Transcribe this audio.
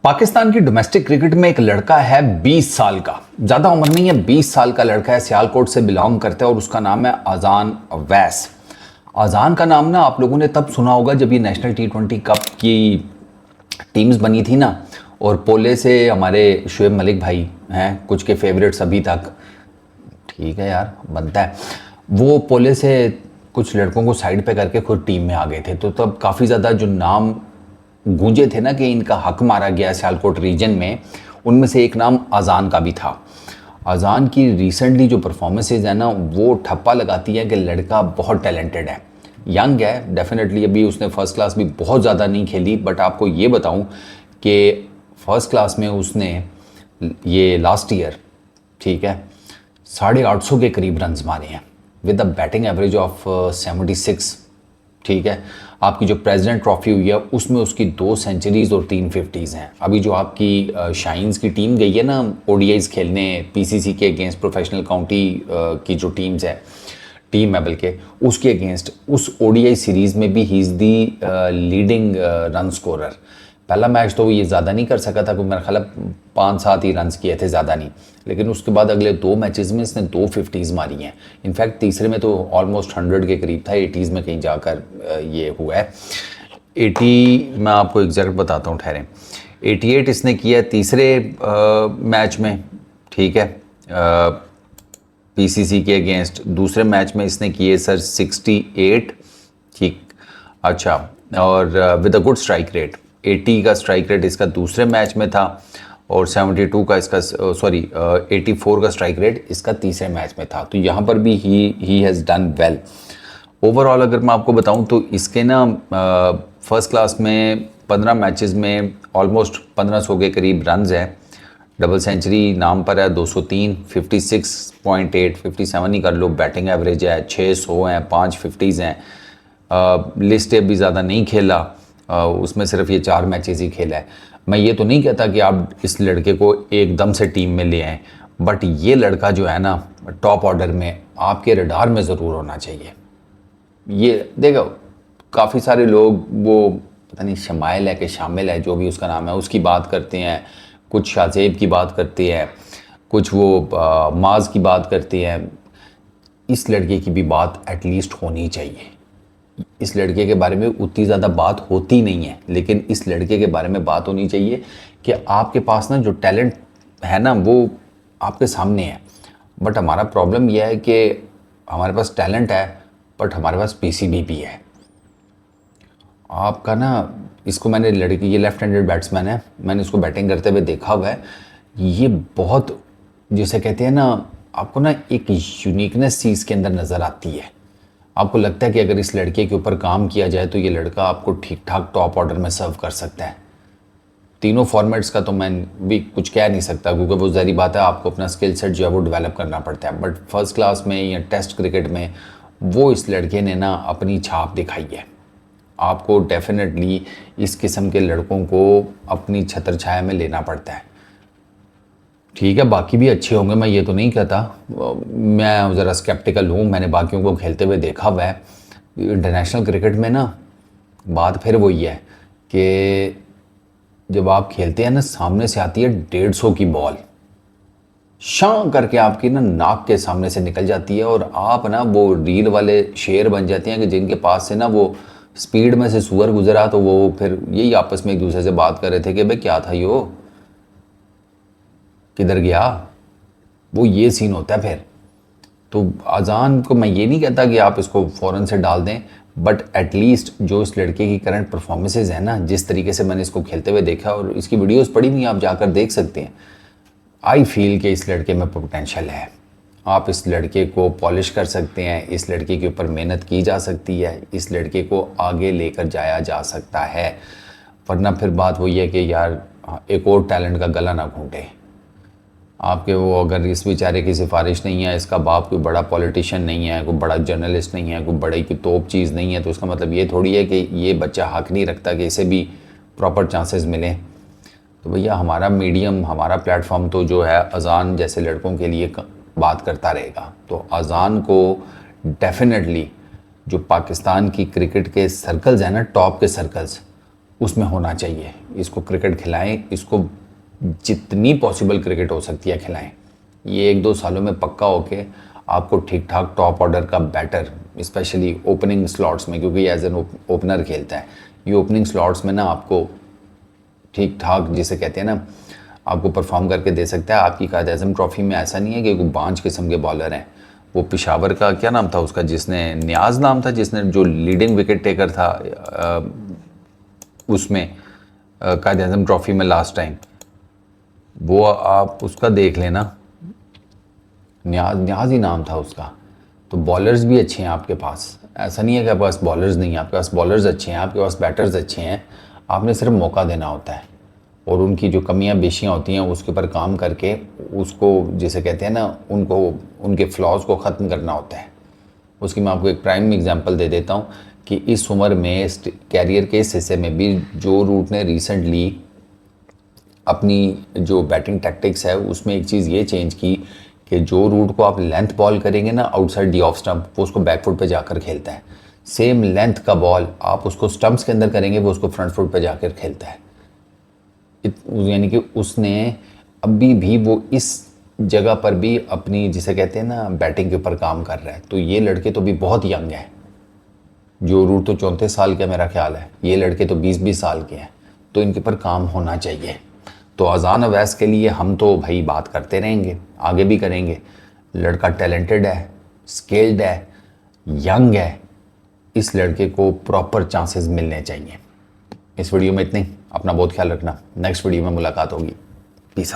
पाकिस्तान की domestic cricket में एक लड़का है 20 साल का, ज़्यादा उम्र नहीं है, 20 साल का लड़का है, सियालकोट से बिलोंग करता है और उसका नाम है अजान अवैस। अजान का नाम ना आप लोगों ने तब सुना होगा जब ये नेशनल T20 कप की टीम्स बनी थी ना, और पोले से हमारे शुएब मलिक भाई हैं कुछ के फेवरेट्स अभी तक, ठीक है यार बनता है, वो पोले से कुछ लड़कों को साइड पे करके खुद टीम में आ गए थे। तो तब काफ़ी ज़्यादा जो नाम गूंजे थे ना कि इनका हक मारा गया सियालकोट रीजन में, उनमें से एक नाम अजान का भी था। अजान की रिसेंटली जो परफॉर्मेंसेज है ना वो ठप्पा लगाती है कि लड़का बहुत टैलेंटेड है, यंग है डेफिनेटली, अभी उसने फर्स्ट क्लास भी बहुत ज़्यादा नहीं खेली, बट आपको ये बताऊं कि फर्स्ट क्लास में उसने ये लास्ट ईयर, ठीक है, 850 के करीब रन्स मारे हैं with a batting average of 76, ठीक है। आपकी जो प्रेसिडेंट ट्रॉफी हुई है उसमें उसकी 2 सेंचुरीज और 3 50s हैं। अभी जो आपकी शाइन्स की टीम गई है ना ओडीआईज खेलने पीसीसी के अगेंस्ट, प्रोफेशनल काउंटी की जो टीम्स है, टीम है बल्कि, उसके अगेंस्ट उस ओडीआई सीरीज़ में भी he is the leading run scorer. पहला मैच तो वो ये ज़्यादा नहीं कर सका था, क्योंकि मेरा ख्याल 5-7 ही रन्स किए थे, ज़्यादा नहीं, लेकिन उसके बाद अगले 2 मैचेस में इसने 2 50s मारी हैं। इनफैक्ट तीसरे में तो ऑलमोस्ट 100 के करीब था, 80s में कहीं जाकर ये हुआ है। 80 मैं आपको एग्जैक्ट बताता हूँ, ठहरें, 88 इसने किया तीसरे मैच में, ठीक है, पीसीसी के अगेंस्ट। दूसरे मैच में इसने किए सर 68, ठीक, अच्छा, और with a good strike rate, 80 का स्ट्राइक रेट इसका दूसरे मैच में था, और 72 का इसका 84 का स्ट्राइक रेट इसका तीसरे मैच में था। तो यहाँ पर भी he has done well. Overall अगर मैं आपको बताऊँ तो इसके ना फर्स्ट क्लास में 15 मैचेस में ऑलमोस्ट 1500 के करीब रन्स है, डबल सेंचुरी नाम पर है, 203, 56.8, 57 ही कर लो बैटिंग एवरेज है, 600 हैं, 5 50s हैं। लिस्ट भी ज़्यादा नहीं खेला, उसमें सिर्फ ये 4 मैचेस ही खेला है। मैं ये तो नहीं कहता कि आप इस लड़के को एकदम से टीम में ले आएँ, बट ये लड़का जो है ना टॉप ऑर्डर में आपके रडार में ज़रूर होना चाहिए। ये देखो काफ़ी सारे लोग वो पता नहीं शमाइल है कि शामिल है, जो भी उसका नाम है, उसकी बात करते हैं, कुछ शाज़ेब की बात करते हैं, कुछ वो माज की बात करते हैं। इस लड़के की भी बात एटलीस्ट होनी चाहिए। इस लड़के के बारे में उतनी ज़्यादा बात होती नहीं है, लेकिन इस लड़के के बारे में बात होनी चाहिए कि आपके पास ना जो टैलेंट है ना वो आपके सामने है, बट हमारा प्रॉब्लम यह है कि हमारे पास टैलेंट है बट हमारे पास पीसीबी भी है। आपका ना इसको मैंने लड़की, ये लेफ्ट हैंडेड बैट्समैन है, मैंने इसको बैटिंग करते हुए देखा हुआ है। ये बहुत, जिसे कहते हैं ना, आपको ना एक यूनिकनेस चीज़ के अंदर नज़र आती है। आपको लगता है कि अगर इस लड़के के ऊपर काम किया जाए तो ये लड़का आपको ठीक ठाक टॉप ऑर्डर में सर्व कर सकता है। तीनों फॉर्मेट्स का तो मैं भी कुछ कह नहीं सकता, क्योंकि वो ज़ाहिर बात है आपको अपना स्किल सेट जो है वो डेवलप करना पड़ता है, बट फर्स्ट क्लास में या टेस्ट क्रिकेट में वो इस लड़के ने ना अपनी छाप दिखाई है। आपको डेफिनेटली इस किस्म के लड़कों को अपनी छत्र छाया में लेना पड़ता है, ठीक है। बाकी भी अच्छे होंगे, मैं ये तो नहीं कहता, मैं ज़रा स्केप्टिकल हूँ, मैंने बाकियों को खेलते हुए देखा हुआ है। इंटरनेशनल क्रिकेट में ना बात फिर वही है कि जब आप खेलते हैं ना, सामने से आती है 150 की बॉल, शां करके आपकी ना नाक के सामने से निकल जाती है, और आप ना वो रील वाले शेर बन जाते हैं कि जिनके पास से ना वो स्पीड में से सुअर गुजरा, तो वो फिर यही आपस में एक दूसरे से बात कर रहे थे कि भाई क्या था यो, किधर गया, वो ये सीन होता है फिर। तो अजान को मैं ये नहीं कहता कि आप इसको फ़ौरन से डाल दें, बट एटलीस्ट जो इस लड़के की करंट परफॉर्मेंसेज है ना, जिस तरीके से मैंने इसको खेलते हुए देखा और इसकी वीडियोस पड़ी हुई आप जाकर देख सकते हैं, आई फील कि इस लड़के में पोटेंशियल है। आप इस लड़के को पॉलिश कर सकते हैं, इस लड़के के ऊपर मेहनत की जा सकती है, इस लड़के को आगे लेकर जाया जा सकता है। वरना फिर बात वही है कि यार एक और टैलेंट का गला ना घूंटे आपके, वो अगर इस बेचारे की सिफारिश नहीं है, इसका बाप कोई बड़ा पॉलिटिशियन नहीं है, कोई बड़ा जर्नलिस्ट नहीं है, कोई बड़ी की तोप चीज़ नहीं है, तो उसका मतलब ये थोड़ी है कि ये बच्चा हक नहीं रखता कि इसे भी प्रॉपर चांसेस मिलें। तो भैया हमारा मीडियम, हमारा प्लेटफॉर्म तो जो है अजान जैसे लड़कों के लिए बात करता रहेगा। तो अजान को डेफिनेटली जो पाकिस्तान की क्रिकेट के सर्कल्स हैं ना, टॉप के सर्कल्स, उसमें होना चाहिए। इसको क्रिकेट खिलाएं, इसको जितनी पॉसिबल क्रिकेट हो सकती है खिलाएं। ये 1-2 सालों में पक्का होके आपको ठीक ठाक टॉप ऑर्डर का बैटर, स्पेशली ओपनिंग स्लॉट्स में, क्योंकि एज एन ओपनर खेलता है, ये ओपनिंग स्लॉट्स में ना आपको ठीक ठाक जिसे कहते हैं ना, आपको परफॉर्म करके दे सकता है। आपकी कायद आज़म ट्रॉफी में ऐसा नहीं है कि कोई बांझ किस्म के बॉलर हैं। वो पेशावर का क्या नाम था उसका, जिसने नियाज नाम था, जिसने जो लीडिंग विकेट टेकर था उसमें कायद आज़म ट्रॉफी में लास्ट टाइम, वो आप उसका देख लेना, न्याज ही नाम था उसका। तो बॉलर्स भी अच्छे हैं आपके पास, ऐसा नहीं है कि आपके पास बॉलर्स नहीं है, आपके पास बॉलर्स अच्छे हैं, आपके पास बैटर्स अच्छे हैं। आपने सिर्फ मौका देना होता है और उनकी जो कमियां बेशियां होती हैं उसके ऊपर काम करके उसको जिसे कहते हैं ना, उनको उनके फ्लॉज को ख़त्म करना होता है। उसकी मैं आपको एक प्राइम एग्जांपल दे देता हूँ कि इस उम्र में कैरियर के इस हिस्से में भी जो रूट ने रिसेंटली अपनी जो बैटिंग टैक्टिक्स है उसमें एक चीज़ ये चेंज की कि जो रूट को आप लेंथ बॉल करेंगे ना आउटसाइड दी ऑफ स्टंप, वो उसको बैक फुट पे जाकर खेलता है। सेम लेंथ का बॉल आप उसको स्टंप्स के अंदर करेंगे, वो उसको फ्रंट फुट पे जाकर खेलता है। यानी कि उसने अभी भी वो इस जगह पर भी अपनी जिसे कहते हैं ना बैटिंग के ऊपर काम कर रहा है। तो ये लड़के तो भी बहुत यंग हैं, जो रूट तो 34 साल का मेरा ख्याल है, ये लड़के तो 20-20 साल के हैं, तो इनके ऊपर काम होना चाहिए। तो अजान अवैस के लिए हम तो भाई बात करते रहेंगे, आगे भी करेंगे। लड़का टैलेंटेड है, स्किल्ड है, यंग है, इस लड़के को प्रॉपर चांसेस मिलने चाहिए। इस वीडियो में इतनी, अपना बहुत ख्याल रखना, नेक्स्ट वीडियो में मुलाकात होगी। Peace out.